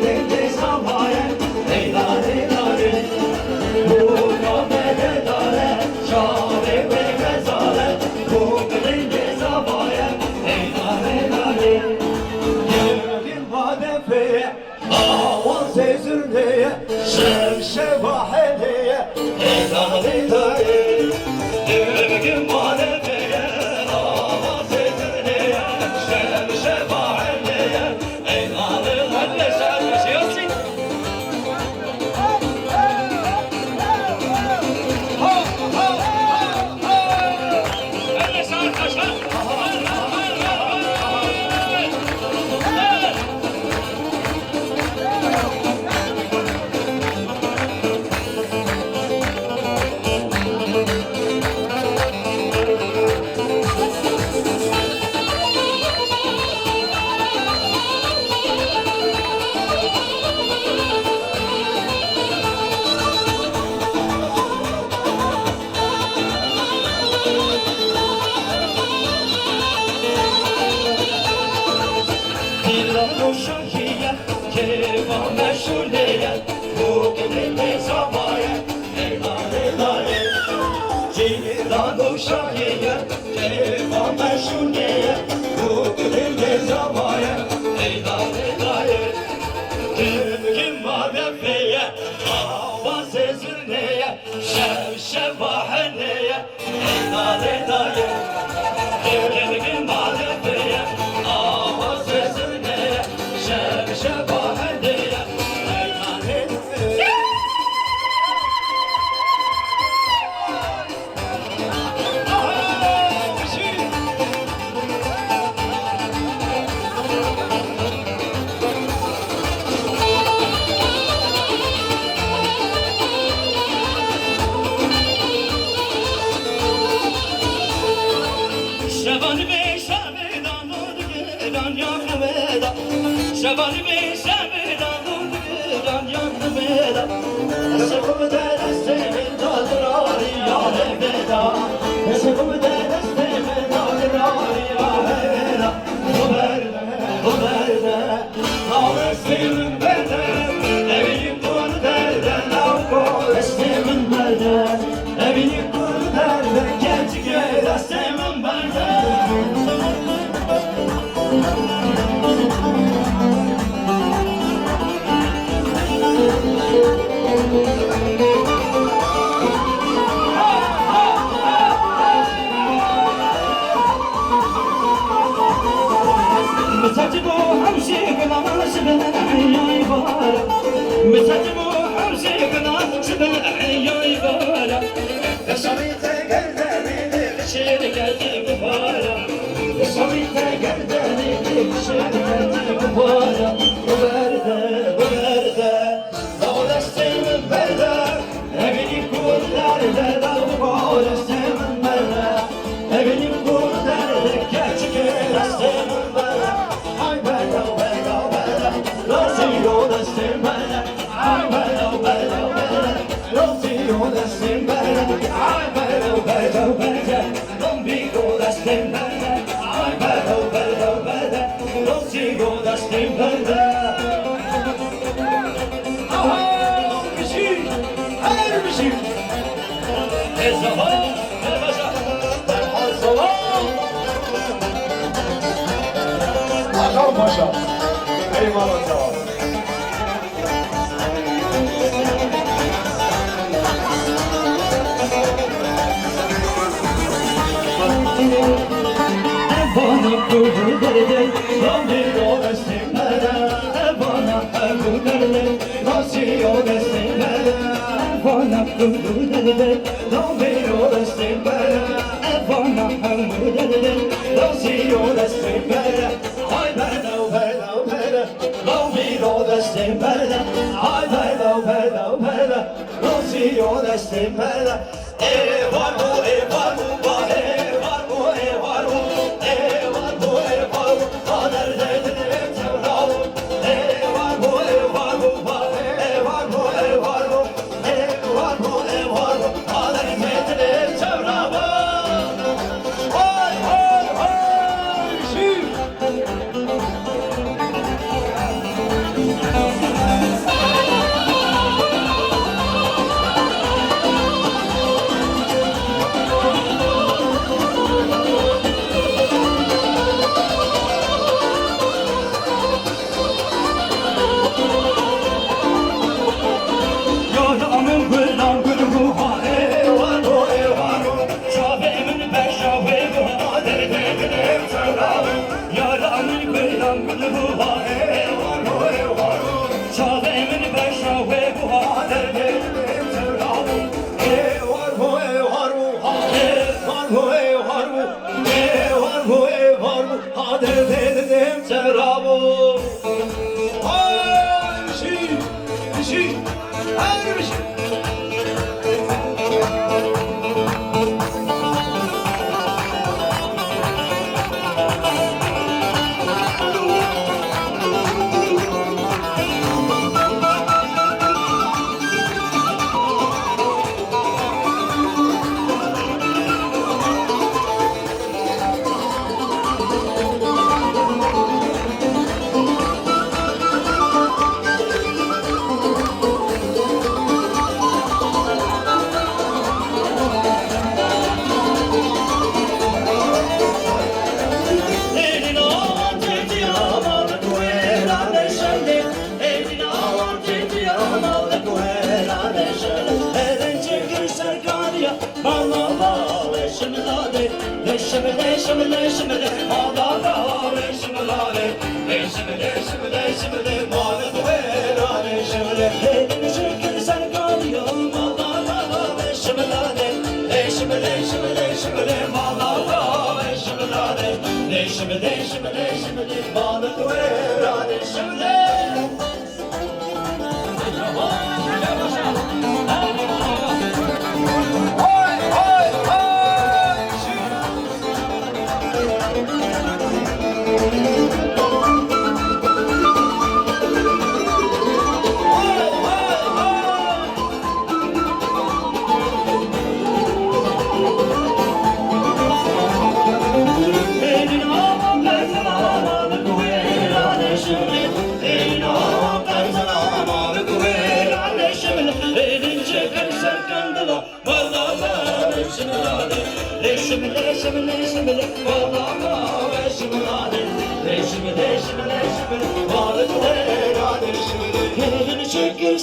deli zavaya ey dare dare bu kamere dare şare ve mezare bu deli zavaya ey dare dare yerin vadefeye avan sezirleye şevşevahedeye ey dare dare yerin vadefeye avan sezirleye şevşevahedeye ey dare dare sen yaşıyorsun. Dilano şahiye, keva meşhur diye bu gidince zavaya ey lale lale Dilano şahiye, keva meşhur diye bu gidince zavaya ey lale lale Kim vadefeye, hava sezirneye şevşevaheneye ey lale lale Kim vadefeye, hava sezirneye şevşevaheneye ey lale lale Şevali bey şevedan oldu güran yandı veda Şevali bey şevedan oldu güran yandı veda Esekum derestemin dadır ari yâre veda Esekum derestemin dadır ari yâre veda Bu berde Navestimin berde Evinin kuru derde Navestimin berde Evinin kuru derde Gençik yerestemin berde مساتي بو حمشي قنا شبه عياي بالا مساتي بو حمشي قنا شبه عياي بالا شريت قرداني بشير قلبي ببالا شريت قرداني بشير قلبي ببالا وبردة دولشتي من بردة evini kurlarda dağılıştı من بردة evini kurlarda gerçek rastımın bana ay bela bela bela Rosio da stembala ay bela bela bela Rosio da stembala ay bela bela bela Rombigo da stembala ay bela bela bela Rosio da stembala aha bir şey her bir şey ne zaman ne başa her zaman Hakan Paşa, eyvallah sağ ol. Bana kurdu derdi, Romeo destemede. Bana kurdu derdi, Rosio destemede. Bana kurdu derdi, Romeo destemede. Bana kurdu derdi, Rosio destemede. Ay bela bela bela, Romeo destemede. Ay bela bela bela, Rosio destemede. Var bu var bu var bu var bu var bu var bu kader dedim sevdam var bu var bu var bu var bu var bu kader dedim sevdam ay ay ay şimile şimile malada şimilane şimile şimile şimile malada verane şimile elini çekin sen kalıyor malada şimilane şimile şimile şimile malada şimilane şimile şimile şimile malada verane şimile.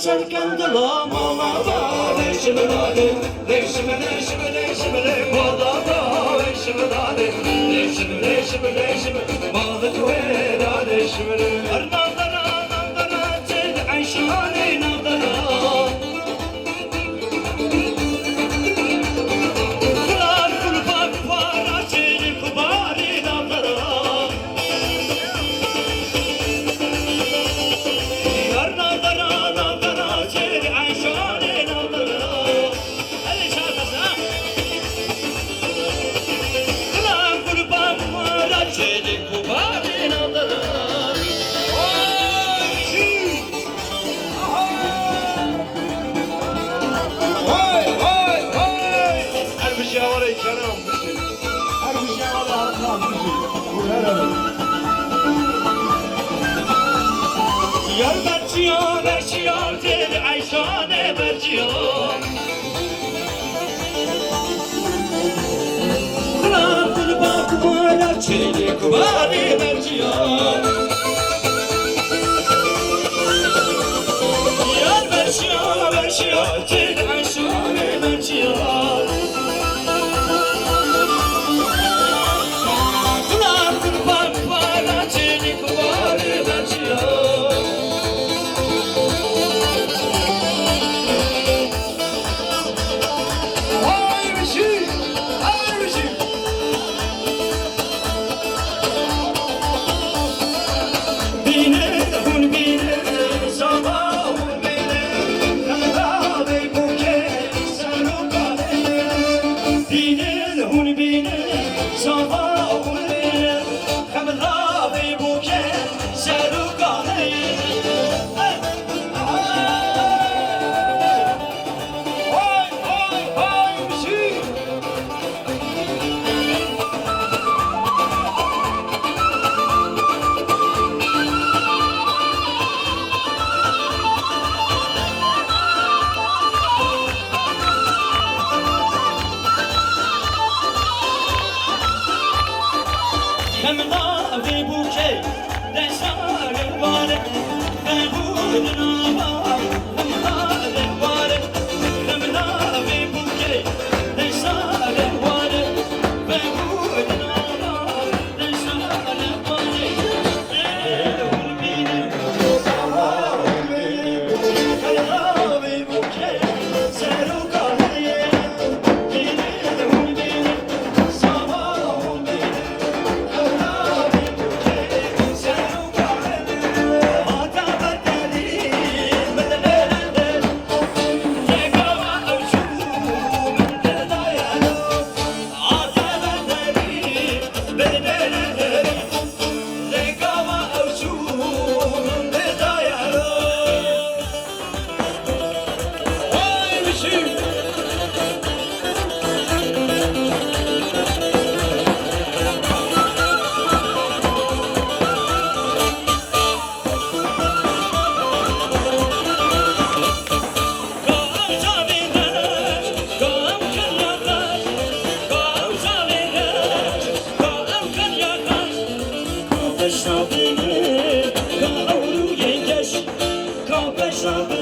Serken de la malada şimilane şimile şimile şimile malada şimilane şimile şimile şimile malada verane şimile arnavdana navdana çed ayşane navdana kılar kulpak para çed kubari navdana Yar berçiyor, berçiyor, dedi Ayşane berçiyor. Kılan kulba kumara, çeli kubari berçiyor. Yar berçiyor, berçiyor, dedi Ayşane berçiyor. Kılan kulba kumara, çeli kubari berçiyor. Ka avru yengeç, ka beşa